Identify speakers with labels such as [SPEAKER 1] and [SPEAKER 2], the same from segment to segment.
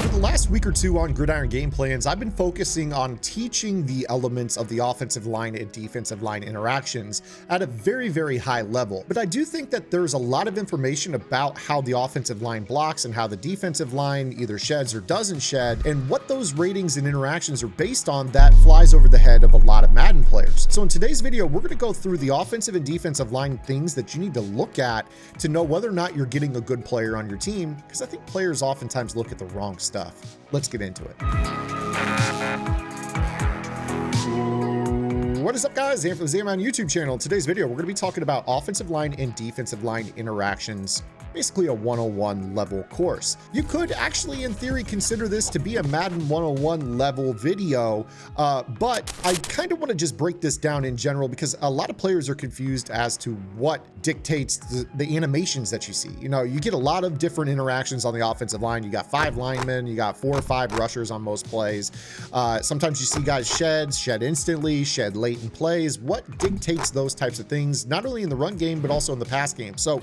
[SPEAKER 1] Over the last week or two on Gridiron Game Plans, I've been focusing on teaching the elements of the offensive line and defensive line interactions at a very, very high level. But I do think that there's a lot of information about how the offensive line blocks and how the defensive line either sheds or doesn't shed, and what those ratings and interactions are based on that flies over the head of a lot of Madden players. So in today's video, we're going to go through the offensive and defensive line things that you need to look at to know whether or not you're getting a good player on your team, because I think players oftentimes look at the wrong stuff. Let's get into it. What is up, guys? Zan from the Zan YouTube channel. In today's video, we're going to be talking about offensive line and defensive line interactions, basically a 101 level course. You could actually, in theory, consider this to be a Madden 101 level video, but I kind of want to just break this down in general because a lot of players are confused as to what dictates the animations that you see. You know, you get a lot of different interactions on the offensive line. You got 5 linemen, you got 4 or 5 rushers on most plays. Sometimes you see guys shed instantly, shed late in plays. What dictates those types of things, not only in the run game, but also in the pass game? So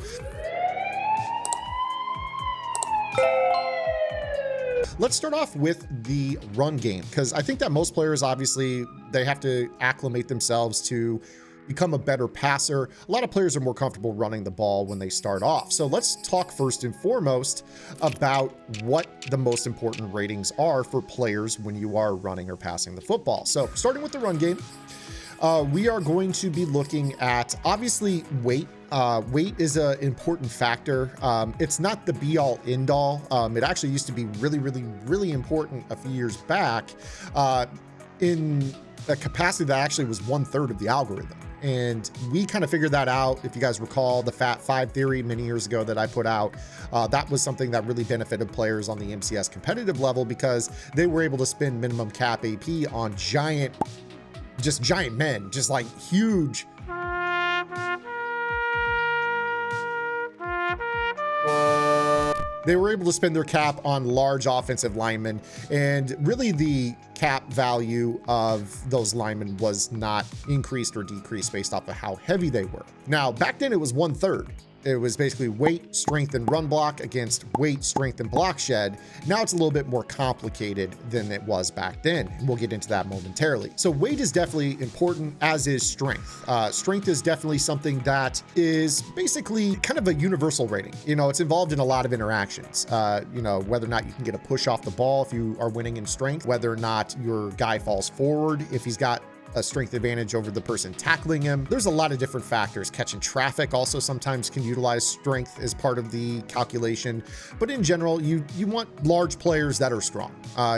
[SPEAKER 1] let's start off with the run game, because I think that most players, obviously, they have to acclimate themselves to become a better passer. A lot of players are more comfortable running the ball when they start off. So let's talk first and foremost about what the most important ratings are for players when you are running or passing the football. So starting with the run game, we are going to be looking at, obviously, weight. Weight is an important factor. It's not the be all end all. It actually used to be really important a few years back in a capacity that actually was 1/3 of the algorithm. And we kind of figured that out. If you guys recall the Fat 5 theory many years ago that I put out, that was something that really benefited players on the MCS competitive level because they were able to spend minimum cap AP on giant men, just like huge. They were able to spend their cap on large offensive linemen, and really the cap value of those linemen was not increased or decreased based off of how heavy they were. Now, back then it was 1/3. It was basically weight, strength, and run block against weight, strength, and block shed. Now it's a little bit more complicated than it was back then. We'll get into that momentarily. So weight is definitely important, as is strength. Strength is definitely something that is basically kind of a universal rating. You know, it's involved in a lot of interactions. You know, whether or not you can get a push off the ball if you are winning in strength, whether or not your guy falls forward if he's got a strength advantage over the person tackling him. There's a lot of different factors. Catching traffic also sometimes can utilize strength as part of the calculation. But in general, you want large players that are strong.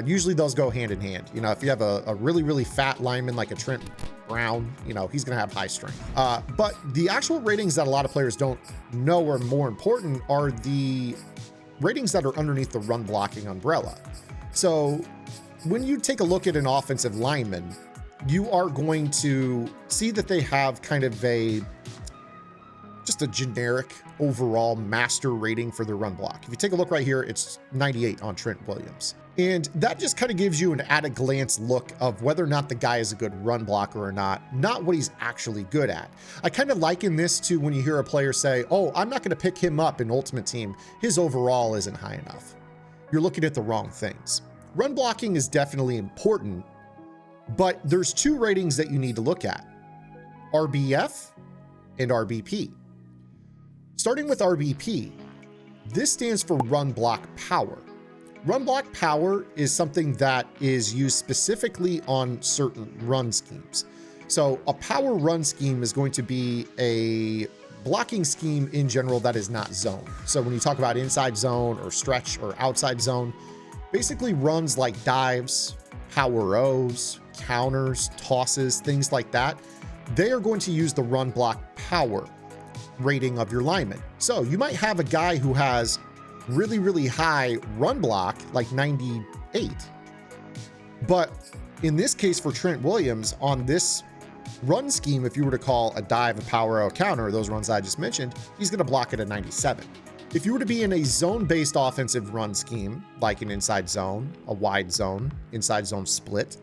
[SPEAKER 1] Usually those go hand in hand. You know, if you have a really fat lineman like a Trent Brown, you know, he's going to have high strength. But the actual ratings that a lot of players don't know are more important are the ratings that are underneath the run blocking umbrella. So when you take a look at an offensive lineman, you are going to see that they have kind of just a generic overall master rating for their run block. If you take a look right here, it's 98 on Trent Williams. And that just kind of gives you an at a glance look of whether or not the guy is a good run blocker or not what he's actually good at. I kind of liken this to when you hear a player say, oh, I'm not going to pick him up in Ultimate Team. His overall isn't high enough. You're looking at the wrong things. Run blocking is definitely important, but there's 2 ratings that you need to look at: RBF and RBP. Starting with RBP, this stands for run block power. Run block power is something that is used specifically on certain run schemes. So a power run scheme is going to be a blocking scheme in general that is not zone. So when you talk about inside zone or stretch or outside zone, basically runs like dives, power O's, counters, tosses, things like that, they are going to use the run block power rating of your lineman. So you might have a guy who has really high run block, like 98. But in this case for Trent Williams, on this run scheme, if you were to call a dive, a power, or a counter, those runs I just mentioned, he's going to block it at 97. If you were to be in a zone-based offensive run scheme, like an inside zone, a wide zone, inside zone split,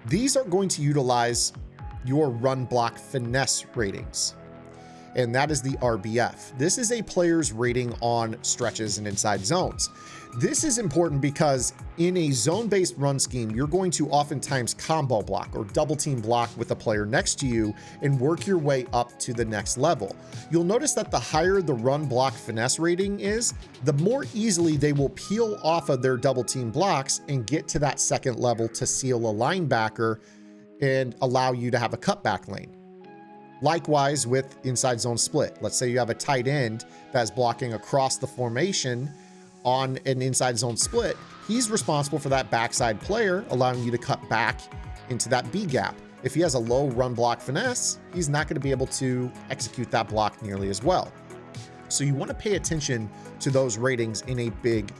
[SPEAKER 1] these are going to utilize your run block finesse ratings. and that is the RBF. This is a player's rating on stretches and inside zones. This is important because in a zone-based run scheme, you're going to oftentimes combo block or double team block with a player next to you and work your way up to the next level. You'll notice that the higher the run block finesse rating is, the more easily they will peel off of their double team blocks and get to that second level to seal a linebacker and allow you to have a cutback lane. Likewise with inside zone split. Let's say you have a tight end that's blocking across the formation on an inside zone split. He's responsible for that backside player, allowing you to cut back into that B gap. If he has a low run block finesse, he's not going to be able to execute that block nearly as well. So you want to pay attention to those ratings in a big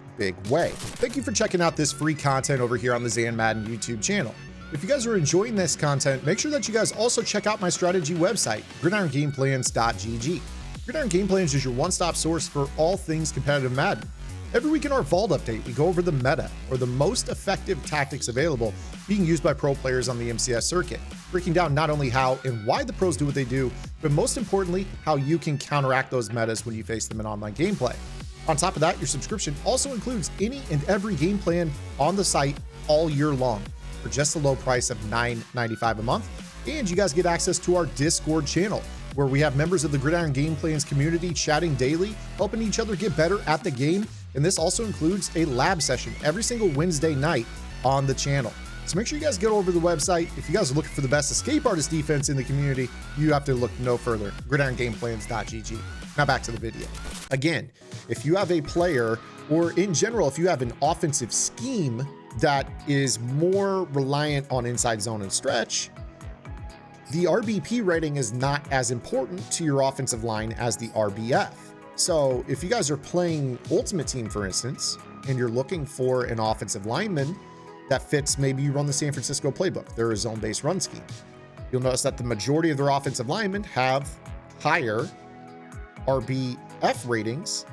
[SPEAKER 1] way. Thank you for checking out this free content over here on the Zan Madden YouTube channel. If you guys are enjoying this content, make sure that you guys also check out my strategy website, gridirongameplans.gg. Gridiron Game Plans is your one-stop source for all things competitive Madden. Every week in our Vault update, we go over the meta, or the most effective tactics available being used by pro players on the MCS circuit, breaking down not only how and why the pros do what they do, but most importantly, how you can counteract those metas when you face them in online gameplay. On top of that, your subscription also includes any and every game plan on the site all year long for just the low price of $9.95 a month. And you guys get access to our Discord channel, where we have members of the Gridiron Game Plans community chatting daily, helping each other get better at the game. And this also includes a lab session every single Wednesday night on the channel. So make sure you guys get over to the website. If you guys are looking for the best escape artist defense in the community, you have to look no further. gridirongameplans.gg. Now back to the video. Again, if you have a player, or in general, if you have an offensive scheme that is more reliant on inside zone and stretch, the RBP rating is not as important to your offensive line as the RBF. So if you guys are playing Ultimate Team, for instance, and you're looking for an offensive lineman that fits, maybe you run the San Francisco playbook, they're a zone-based run scheme. You'll notice that the majority of their offensive linemen have higher RBF ratings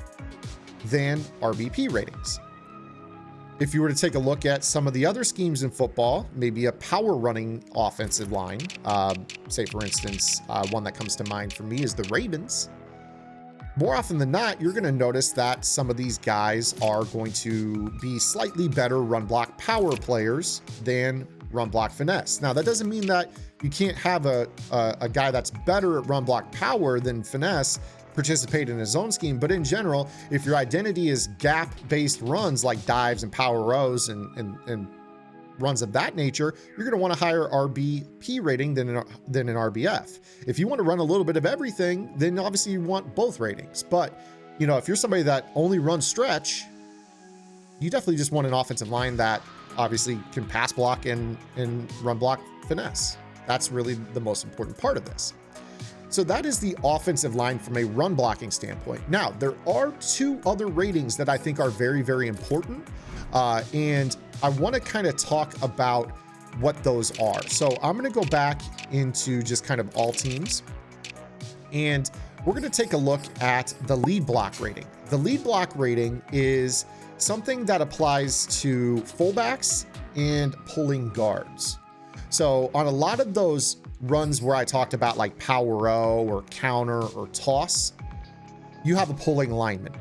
[SPEAKER 1] than RBP ratings. If you were to take a look at some of the other schemes in football, maybe a power running offensive line, say for instance, one that comes to mind for me is the Ravens. More often than not, you're going to notice that some of these guys are going to be slightly better run block power players than run block finesse. Now, that doesn't mean that you can't have a guy that's better at run block power than finesse participate in a zone scheme. But in general, if your identity is gap-based runs like dives and power rows and runs of that nature, you're going to want a higher RBP rating than an RBF. If you want to run a little bit of everything, then obviously you want both ratings. But, you know, if you're somebody that only runs stretch, you definitely just want an offensive line that obviously can pass block and run block finesse. That's really the most important part of this. So that is the offensive line from a run blocking standpoint. Now, there are two other ratings that I think are very important. And I want to kind of talk about what those are. So I'm going to go back into just kind of all teams, and we're going to take a look at the lead block rating. The lead block rating is something that applies to fullbacks and pulling guards. So on a lot of those runs where I talked about like power row or counter or toss, you have a pulling lineman.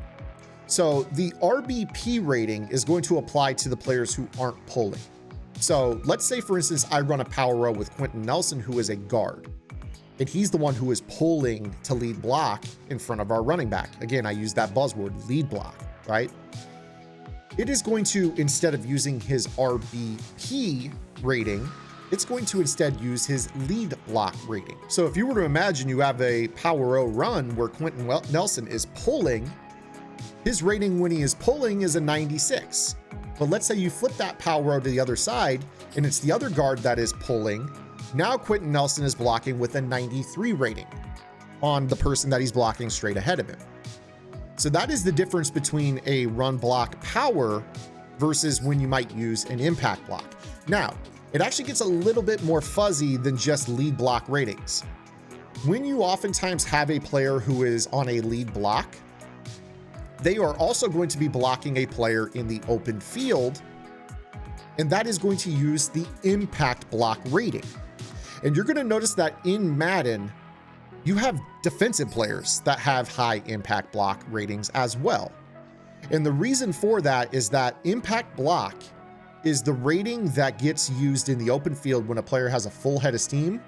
[SPEAKER 1] So the RBP rating is going to apply to the players who aren't pulling. So let's say, for instance, I run a power row with Quentin Nelson, who is a guard, and he's the one who is pulling to lead block in front of our running back. Again, I use that buzzword, lead block, right? It is going to, instead of using his RBP rating, it's going to instead use his lead block rating. So if you were to imagine you have a power row run where Quentin Nelson is pulling, his rating when he is pulling is a 96. But let's say you flip that power row to the other side and it's the other guard that is pulling. Now Quentin Nelson is blocking with a 93 rating on the person that he's blocking straight ahead of him. So that is the difference between a run block power versus when you might use an impact block. Now, it actually gets a little bit more fuzzy than just lead block ratings. When you oftentimes have a player who is on a lead block, they are also going to be blocking a player in the open field, and that is going to use the impact block rating. And you're going to notice that in Madden, you have defensive players that have high impact block ratings as well. And the reason for that is that impact block is the rating that gets used in the open field when a player has a full head of steam,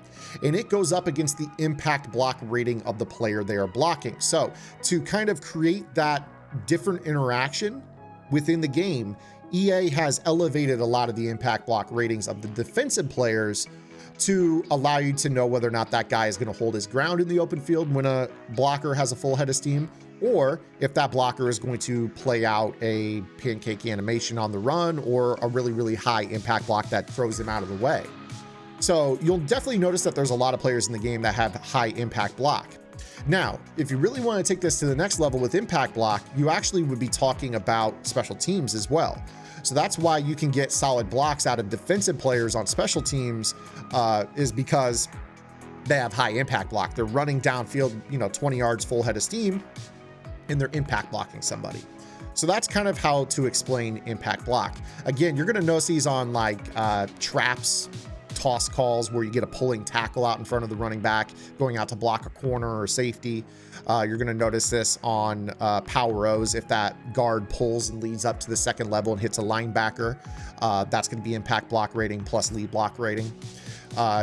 [SPEAKER 1] and it goes up against the impact block rating of the player they are blocking. So to kind of create that different interaction within the game, EA has elevated a lot of the impact block ratings of the defensive players to allow you to know whether or not that guy is going to hold his ground in the open field when a blocker has a full head of steam, or if that blocker is going to play out a pancake animation on the run or a really, really high impact block that throws him out of the way. So you'll definitely notice that there's a lot of players in the game that have high impact block. Now, if you really want to take this to the next level with impact block, you actually would be talking about special teams as well. So that's why you can get solid blocks out of defensive players on special teams, is because they have high impact block. They're running downfield, 20 yards full head of steam, and they're impact blocking somebody. So that's kind of how to explain impact block. Again, you're going to notice these on like traps, toss calls where you get a pulling tackle out in front of the running back going out to block a corner or safety. You're going to notice this on power O's. If that guard pulls and leads up to the second level and hits a linebacker, that's going to be impact block rating plus lead block rating.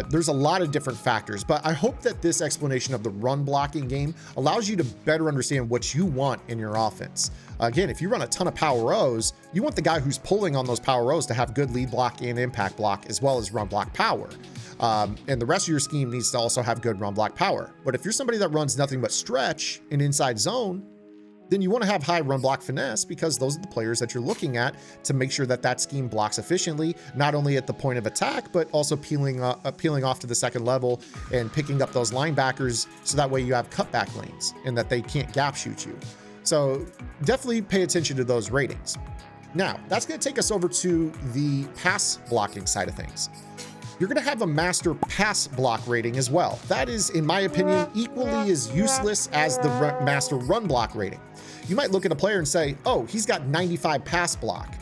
[SPEAKER 1] There's a lot of different factors, but I hope that this explanation of the run blocking game allows you to better understand what you want in your offense. Again, if you run a ton of power O's, you want the guy who's pulling on those power O's to have good lead block and impact block, as well as run block power. And the rest of your scheme needs to also have good run block power. But if you're somebody that runs nothing but stretch and inside zone, then you want to have high run block finesse, because those are the players that you're looking at to make sure that that scheme blocks efficiently, not only at the point of attack, but also peeling off to the second level and picking up those linebackers, so that way you have cutback lanes and that they can't gap shoot you. So definitely pay attention to those ratings. Now, that's going to take us over to the pass blocking side of things. You're going to have a master pass block rating as well. That is, in my opinion, equally as useless as the master run block rating. You might look at a player and say, oh, he's got 95 pass block.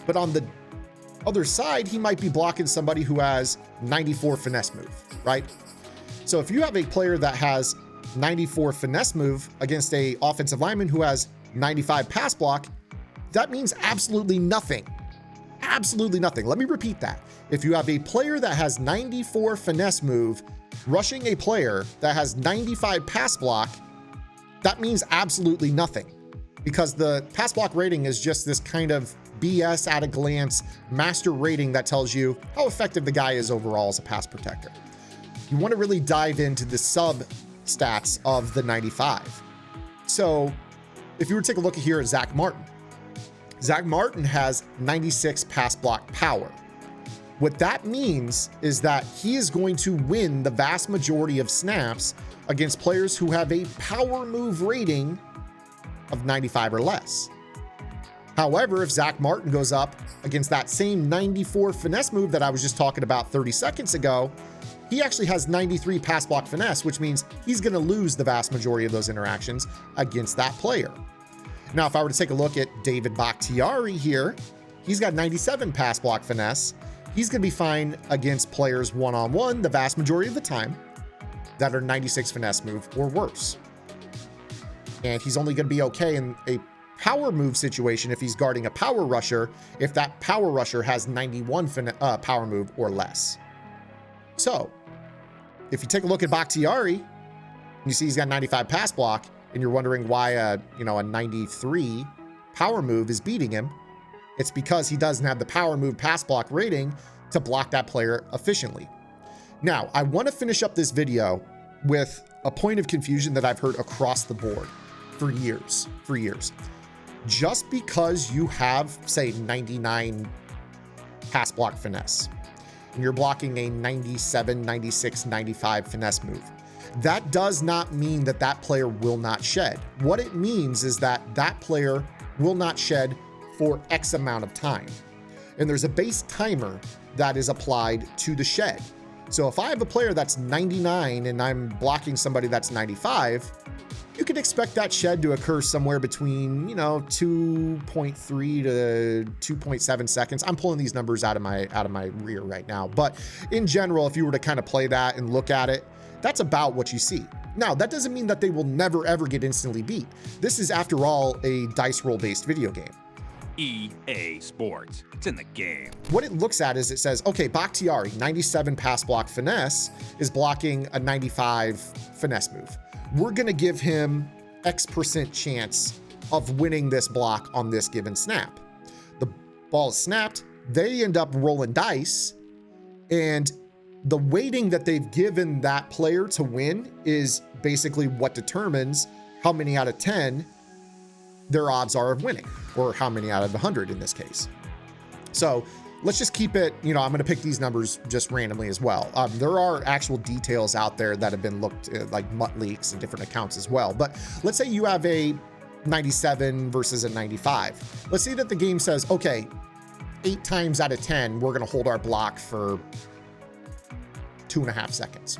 [SPEAKER 1] But on the other side, he might be blocking somebody who has 94 finesse move, right? So if you have a player that has 94 finesse move against a offensive lineman who has 95 pass block, that means absolutely nothing. Absolutely nothing. Let me repeat that. If you have a player that has 94 finesse move rushing a player that has 95 pass block, that means absolutely nothing, because the pass block rating is just this kind of BS at a glance master rating that tells you how effective the guy is overall as a pass protector. You want to really dive into the sub stats of the 95. So if you were to take a look here at Zach Martin, Zach Martin has 96 pass block power. What that means is that he is going to win the vast majority of snaps against players who have a power move rating of 95 or less. However, if Zach Martin goes up against that same 94 finesse move that I was just talking about 30 seconds ago, he actually has 93 pass block finesse, which means he's going to lose the vast majority of those interactions against that player. Now, if I were to take a look at David Bakhtiari here, he's got 97 pass block finesse. He's going to be fine against players one-on-one the vast majority of the time that are 96 finesse move or worse. And he's only going to be okay in a power move situation if he's guarding a power rusher, if that power rusher has 91 power move or less. So if you take a look at Bakhtiari, you see he's got 95 pass block, and you're wondering why a 93 power move is beating him, it's because he doesn't have the power move pass block rating to block that player efficiently. Now, I want to finish up this video with a point of confusion that I've heard across the board for years. Just because you have, say, 99 pass block finesse, and you're blocking a 97, 96, 95 finesse move, that does not mean that that player will not shed. What it means is that that player will not shed for X amount of time. And there's a base timer that is applied to the shed. So if I have a player that's 99 and I'm blocking somebody that's 95, you can expect that shed to occur somewhere between, 2.3 to 2.7 seconds. I'm pulling these numbers out of my rear right now. But in general, if you were to kind of play that and look at it, That's about what you see. Now, that doesn't mean that they will never ever get instantly beat. This is, after all, a dice roll based video game.
[SPEAKER 2] EA Sports. It's in the game.
[SPEAKER 1] What it looks at is it says, okay, Bakhtiari, 97 pass block finesse, is blocking a 95 finesse move. We're going to give him X% chance of winning this block on this given snap. The ball is snapped. They end up rolling dice, and the weighting that they've given that player to win is basically what determines how many out of 10 their odds are of winning, or how many out of 100 in this case. So let's just keep it, I'm going to pick these numbers just randomly as well. There are actual details out there that have been looked at, like MUT leaks and different accounts as well. But let's say you have a 97 versus a 95. Let's say that the game says, okay, 8 times out of 10, we're going to hold our block for 2.5 seconds.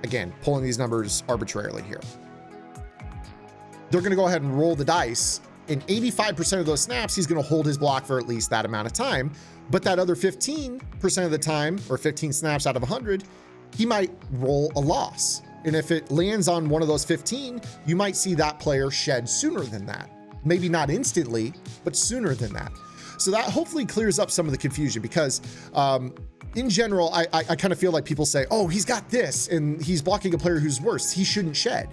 [SPEAKER 1] Again, pulling these numbers arbitrarily here. They're going to go ahead and roll the dice. In 85% of those snaps, he's going to hold his block for at least that amount of time. But that other 15% of the time, or 15 snaps out of 100, he might roll a loss. And if it lands on one of those 15, you might see that player shed sooner than that. Maybe not instantly, but sooner than that. So that hopefully clears up some of the confusion, because in general, I kind of feel like people say, oh, he's got this and he's blocking a player who's worse. He shouldn't shed.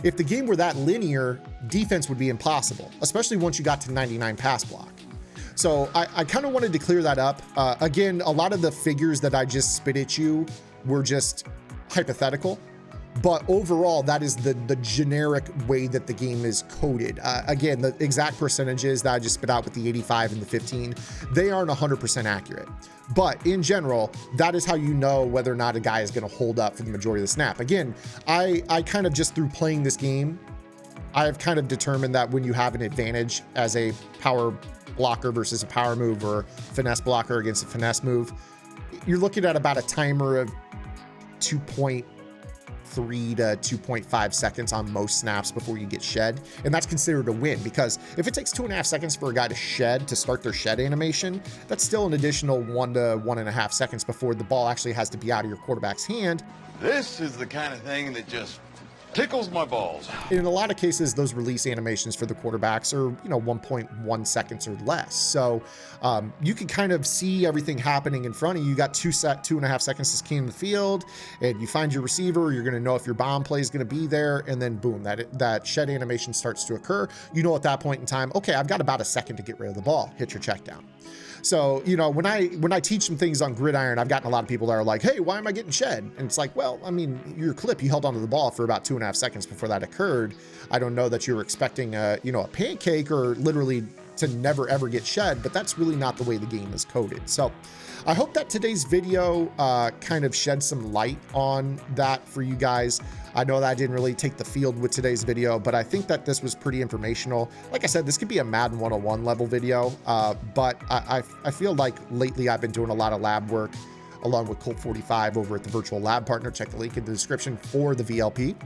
[SPEAKER 1] If the game were that linear, defense would be impossible, especially once you got to 99 pass block. So I kind of wanted to clear that up. Again, a lot of the figures that I just spit at you were just hypothetical. But overall, that is the generic way that the game is coded. Again, the exact percentages that I just spit out with the 85 and the 15, they aren't 100% accurate. But in general, that is how you know whether or not a guy is going to hold up for the majority of the snap. Again, I kind of just through playing this game, I've kind of determined that when you have an advantage as a power blocker versus a power move, or finesse blocker against a finesse move, you're looking at about a timer of 2.3 to 2.5 seconds on most snaps before you get shed. And that's considered a win, because if it takes 2.5 seconds for a guy to start their shed animation, that's still an additional 1 to 1.5 seconds before the ball actually has to be out of your quarterback's hand.
[SPEAKER 3] This is the kind of thing that just tickles my balls.
[SPEAKER 1] In a lot of cases, those release animations for the quarterbacks are, 1.1 seconds or less. So you can kind of see everything happening in front of you. You got 2.5 seconds to scan the field, and you find your receiver. You're going to know if your bomb play is going to be there, and then boom, that shed animation starts to occur. You know at that point in time, okay, I've got about a second to get rid of the ball. Hit your check down. So, when I teach some things on Gridiron, I've gotten a lot of people that are like, hey, why am I getting shed? And it's like, well, I mean, your clip, you held onto the ball for about 2.5 seconds before that occurred. I don't know that you were expecting a pancake or literally to never ever get shed, but that's really not the way the game is coded. So I hope that today's video kind of shed some light on that for you guys. I know that I didn't really take the field with today's video, but I think that this was pretty informational. Like I said, this could be a Madden 101 level video, but I feel like lately I've been doing a lot of lab work along with Colt 45 over at the Virtual Lab Partner. Check the link in the description for the VLP.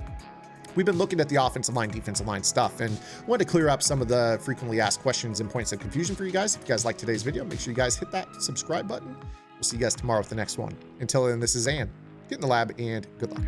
[SPEAKER 1] We've been looking at the offensive line, defensive line stuff, and wanted to clear up some of the frequently asked questions and points of confusion for you guys. If you guys like today's video, make sure you guys hit that subscribe button. We'll see you guys tomorrow with the next one. Until then, this is Ann. Get in the lab and good luck.